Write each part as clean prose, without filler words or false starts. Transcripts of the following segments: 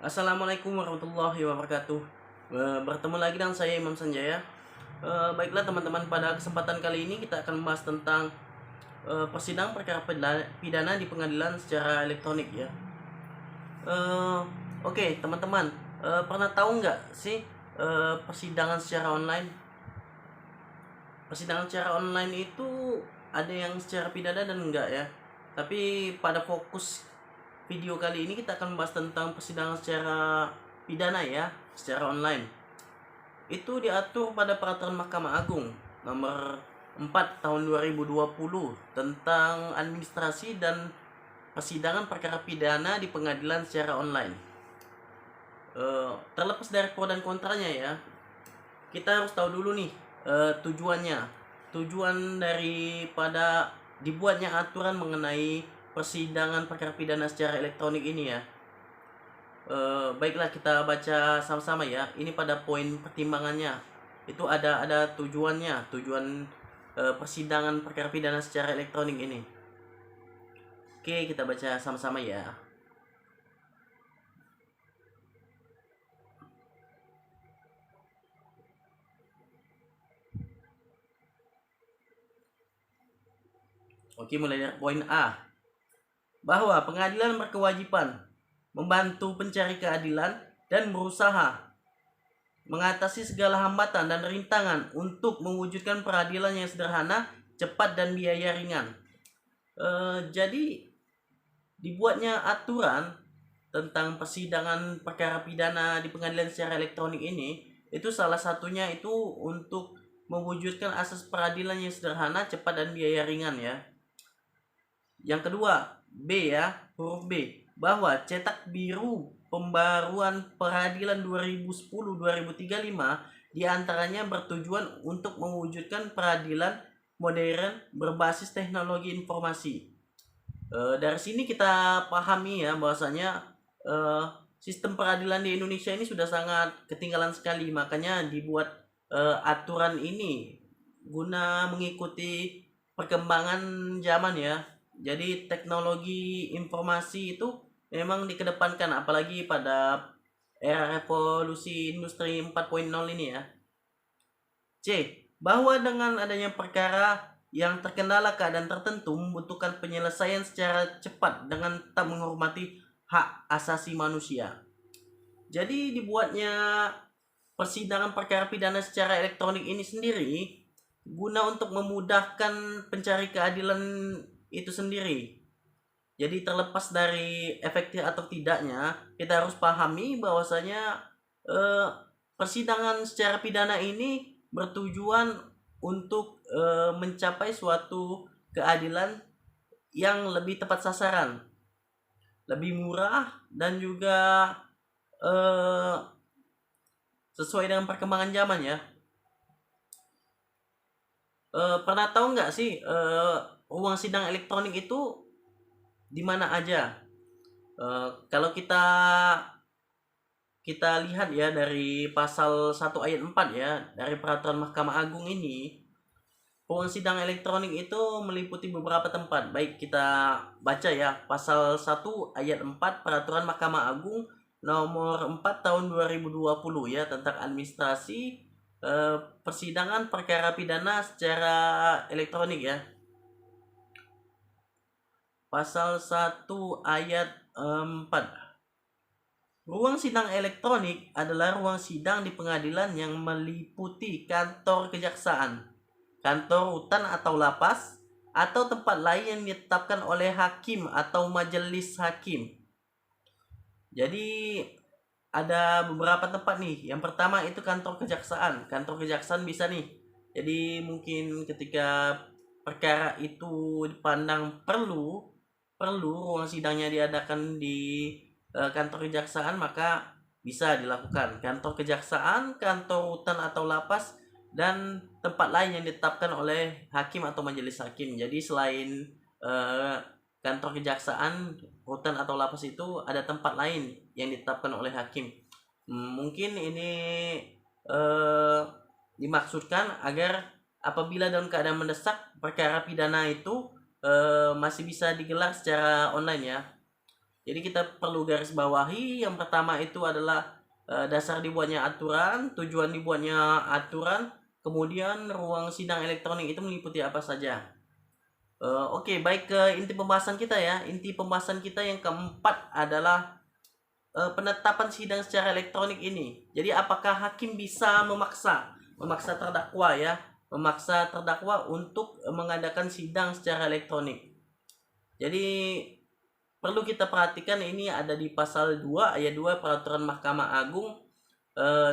Assalamualaikum warahmatullahi wabarakatuh. Bertemu lagi dengan saya Imam Sanjaya. Baiklah teman-teman, pada kesempatan kali ini kita akan membahas tentang persidangan perkara pidana di pengadilan secara elektronik ya. Oke teman-teman, pernah tahu nggak sih persidangan secara online? Persidangan secara online itu ada yang secara pidana dan enggak ya. Tapi pada fokus video kali ini kita akan membahas tentang persidangan secara pidana ya, secara online. Itu diatur pada Peraturan Mahkamah Agung nomor 4 tahun 2020 tentang administrasi dan persidangan perkara pidana di pengadilan secara online. Terlepas dari pro dan kontranya ya, kita harus tahu dulu nih tujuannya. Tujuan daripada dibuatnya aturan mengenai persidangan perkara pidana secara elektronik ini ya. Baiklah kita baca sama-sama ya. Ini pada poin pertimbangannya. Itu ada tujuannya, tujuan persidangan perkara pidana secara elektronik ini. Oke, kita baca sama-sama ya. Oke, mulai dari poin A. Bahwa pengadilan berkewajiban membantu pencari keadilan dan berusaha mengatasi segala hambatan dan rintangan untuk mewujudkan peradilan yang sederhana, cepat, dan biaya ringan. Jadi dibuatnya aturan tentang persidangan perkara pidana di pengadilan secara elektronik ini, itu salah satunya itu untuk mewujudkan asas peradilan yang sederhana, cepat, dan biaya ringan ya. Yang kedua, B ya, huruf B, bahwa cetak biru pembaruan peradilan 2010-2035 diantaranya bertujuan untuk mewujudkan peradilan modern berbasis teknologi informasi. Dari sini kita pahami ya bahwasanya sistem peradilan di Indonesia ini sudah sangat ketinggalan sekali, makanya dibuat aturan ini guna mengikuti perkembangan zaman ya. Jadi teknologi informasi itu memang dikedepankan, apalagi pada era revolusi industri 4.0 ini ya. C. Bahwa dengan adanya perkara yang terkendala keadaan tertentu membutuhkan penyelesaian secara cepat dengan tak menghormati hak asasi manusia. Jadi dibuatnya persidangan perkara pidana secara elektronik ini sendiri guna untuk memudahkan pencari keadilan itu sendiri. Jadi terlepas dari efektif atau tidaknya, kita harus pahami bahwasanya persidangan secara pidana ini bertujuan untuk mencapai suatu keadilan yang lebih tepat sasaran, lebih murah, dan juga sesuai dengan perkembangan zaman ya. Pernah tahu nggak sih ruang sidang elektronik itu di mana aja? Kalau kita lihat ya dari pasal 1 ayat 4 ya dari Peraturan Mahkamah Agung ini, ruang sidang elektronik itu meliputi beberapa tempat. Baik, kita baca ya pasal 1 ayat 4 Peraturan Mahkamah Agung nomor 4 tahun 2020 ya tentang administrasi persidangan perkara pidana secara elektronik ya. Pasal 1 ayat 4. Ruang sidang elektronik adalah ruang sidang di pengadilan yang meliputi kantor kejaksaan, kantor rutan atau lapas, atau tempat lain yang ditetapkan oleh hakim atau majelis hakim. Jadi ada beberapa tempat nih. Yang pertama itu kantor kejaksaan. Kantor kejaksaan bisa nih. Jadi mungkin ketika perkara itu dipandang perlu ruang sidangnya diadakan di kantor kejaksaan, maka bisa dilakukan. Kantor kejaksaan, kantor rutan atau lapas, dan tempat lain yang ditetapkan oleh hakim atau majelis hakim. Jadi selain kantor kejaksaan, rutan atau lapas itu ada tempat lain yang ditetapkan oleh hakim. Mungkin ini dimaksudkan agar apabila dalam keadaan mendesak perkara pidana itu masih bisa digelar secara online ya. Jadi kita perlu garis bawahi, yang pertama itu adalah dasar dibuatnya aturan, tujuan dibuatnya aturan, kemudian ruang sidang elektronik itu meliputi apa saja. Oke, baik ke inti pembahasan kita ya. Inti pembahasan kita yang keempat adalah penetapan sidang secara elektronik ini. Jadi apakah hakim bisa memaksa terdakwa ya, memaksa terdakwa untuk mengadakan sidang secara elektronik. Jadi perlu kita perhatikan ini ada di pasal 2 ayat 2 Peraturan Mahkamah Agung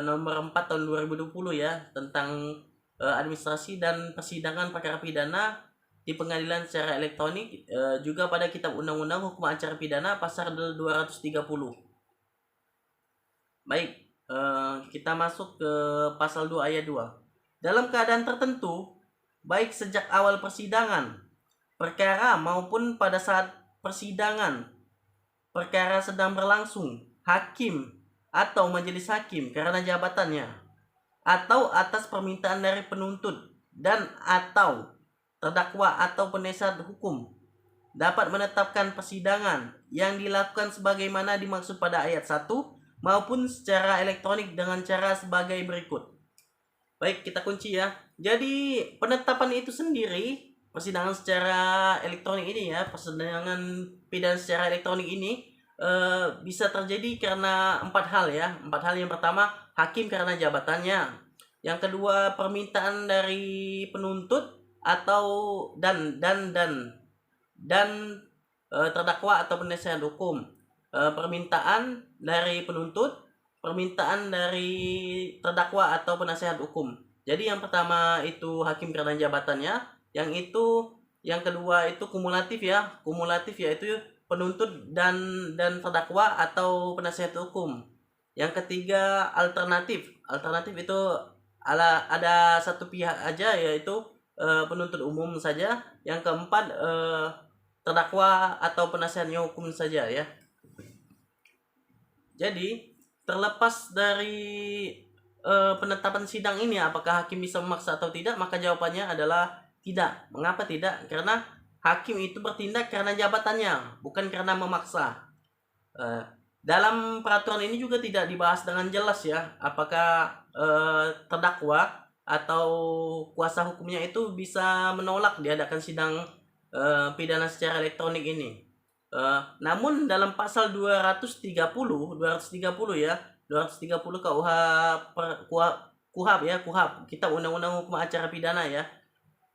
nomor 4 tahun 2020 ya, tentang administrasi dan persidangan perkara pidana di pengadilan secara elektronik, juga pada Kitab Undang-Undang Hukum Acara Pidana pasal 230. Baik, kita masuk ke pasal 2 ayat 2. Dalam keadaan tertentu, baik sejak awal persidangan perkara maupun pada saat persidangan perkara sedang berlangsung, hakim atau majelis hakim karena jabatannya atau atas permintaan dari penuntut dan atau terdakwa atau penasihat hukum dapat menetapkan persidangan yang dilakukan sebagaimana dimaksud pada ayat 1 maupun secara elektronik dengan cara sebagai berikut. Baik, kita kunci ya. Jadi penetapan itu sendiri, persidangan secara elektronik ini ya, persidangan pidana secara elektronik ini bisa terjadi karena 4 hal ya. 4 hal. Yang pertama, hakim karena jabatannya. Yang kedua, permintaan dari penuntut atau dan terdakwa atau penasihat hukum. Permintaan dari penuntut, permintaan dari terdakwa atau penasihat hukum. Jadi yang pertama itu hakim karena jabatannya, yang kedua itu kumulatif ya. Kumulatif yaitu penuntut dan terdakwa atau penasihat hukum. Yang ketiga alternatif. Alternatif itu ada satu pihak aja, yaitu penuntut umum saja. Yang keempat terdakwa atau penasihat hukum saja ya. Jadi terlepas dari penetapan sidang ini apakah hakim bisa memaksa atau tidak, maka jawabannya adalah tidak. Mengapa tidak? Karena hakim itu bertindak karena jabatannya, bukan karena memaksa. Dalam peraturan ini juga tidak dibahas dengan jelas ya, apakah terdakwa atau kuasa hukumnya itu bisa menolak diadakan sidang pidana secara elektronik ini. Namun dalam pasal 230 ya, 230 KUHP ya, Kitab Undang-Undang Hukum Acara Pidana ya.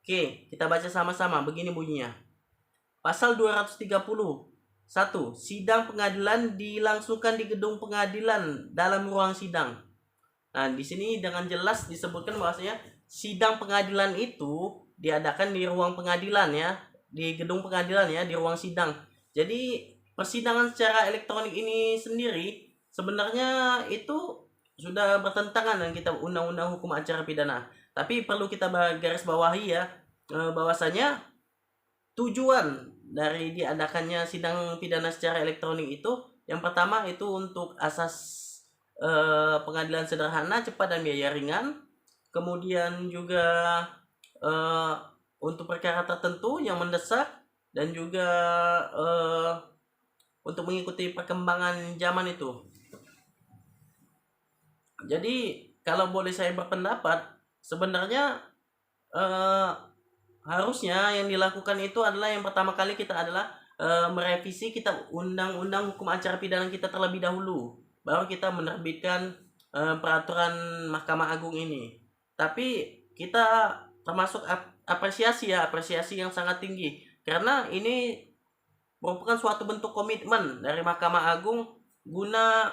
Oke, kita baca sama-sama. Begini bunyinya. Pasal 230. 1. Sidang pengadilan dilangsungkan di gedung pengadilan dalam ruang sidang. Nah, di sini dengan jelas disebutkan bahwasanya sidang pengadilan itu diadakan di ruang pengadilan ya, di gedung pengadilan ya, di ruang sidang. Jadi persidangan secara elektronik ini sendiri sebenarnya itu sudah bertentangan dengan Kitab Undang-Undang Hukum Acara Pidana. Tapi perlu kita garis bawahi ya, bahwasanya tujuan dari diadakannya sidang pidana secara elektronik itu yang pertama itu untuk asas pengadilan sederhana, cepat dan biaya ringan. Kemudian juga untuk perkara tertentu yang mendesak, dan juga untuk mengikuti perkembangan zaman itu. Jadi kalau boleh saya berpendapat, sebenarnya harusnya yang dilakukan itu adalah yang pertama kali kita adalah merevisi Kitab Undang-Undang Hukum Acara Pidana kita terlebih dahulu, baru kita menerbitkan peraturan Mahkamah Agung ini. Tapi kita termasuk apresiasi yang sangat tinggi, karena ini merupakan suatu bentuk komitmen dari Mahkamah Agung guna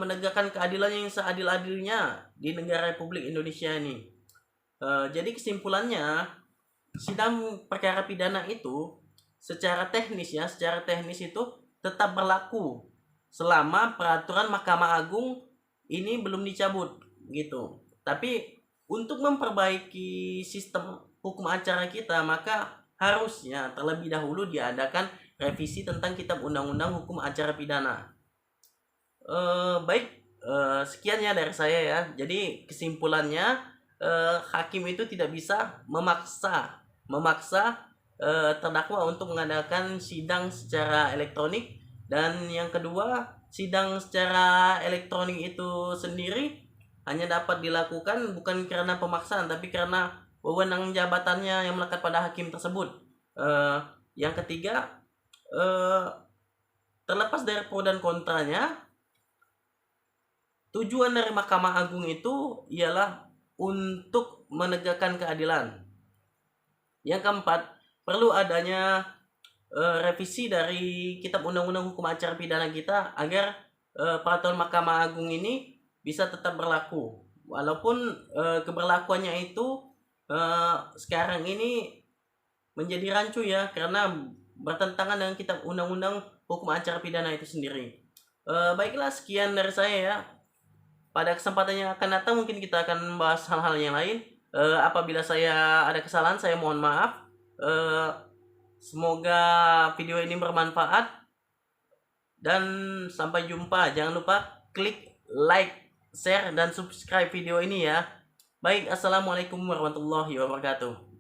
menegakkan keadilan yang seadil-adilnya di negara Republik Indonesia ini. Jadi kesimpulannya, sidang perkara pidana itu secara teknis itu tetap berlaku selama peraturan Mahkamah Agung ini belum dicabut gitu. Tapi untuk memperbaiki sistem hukum acara kita, maka harusnya terlebih dahulu diadakan revisi tentang Kitab Undang-Undang Hukum Acara Pidana. Baik, sekian ya dari saya ya. Jadi kesimpulannya, hakim itu tidak bisa memaksa terdakwa untuk mengadakan sidang secara elektronik Dan yang kedua, sidang secara elektronik itu sendiri hanya dapat dilakukan bukan karena pemaksaan, tapi karena wewenang jabatannya yang melekat pada hakim tersebut. Yang ketiga, terlepas dari pro dan kontranya, tujuan dari Mahkamah Agung itu ialah untuk menegakkan keadilan. Yang keempat, perlu adanya revisi dari Kitab Undang-Undang Hukum Acara Pidana kita agar peraturan Mahkamah Agung ini bisa tetap berlaku. Walaupun keberlakuannya itu sekarang ini menjadi rancu ya, karena bertentangan dengan Kitab Undang-Undang Hukum Acara Pidana itu sendiri. Baiklah, sekian dari saya ya. Pada kesempatan yang akan datang mungkin kita akan membahas hal-hal yang lain. Apabila saya ada kesalahan, saya mohon maaf. Semoga video ini bermanfaat. Dan sampai jumpa. Jangan lupa klik like, share, dan subscribe video ini ya. Baik, assalamualaikum warahmatullahi wabarakatuh.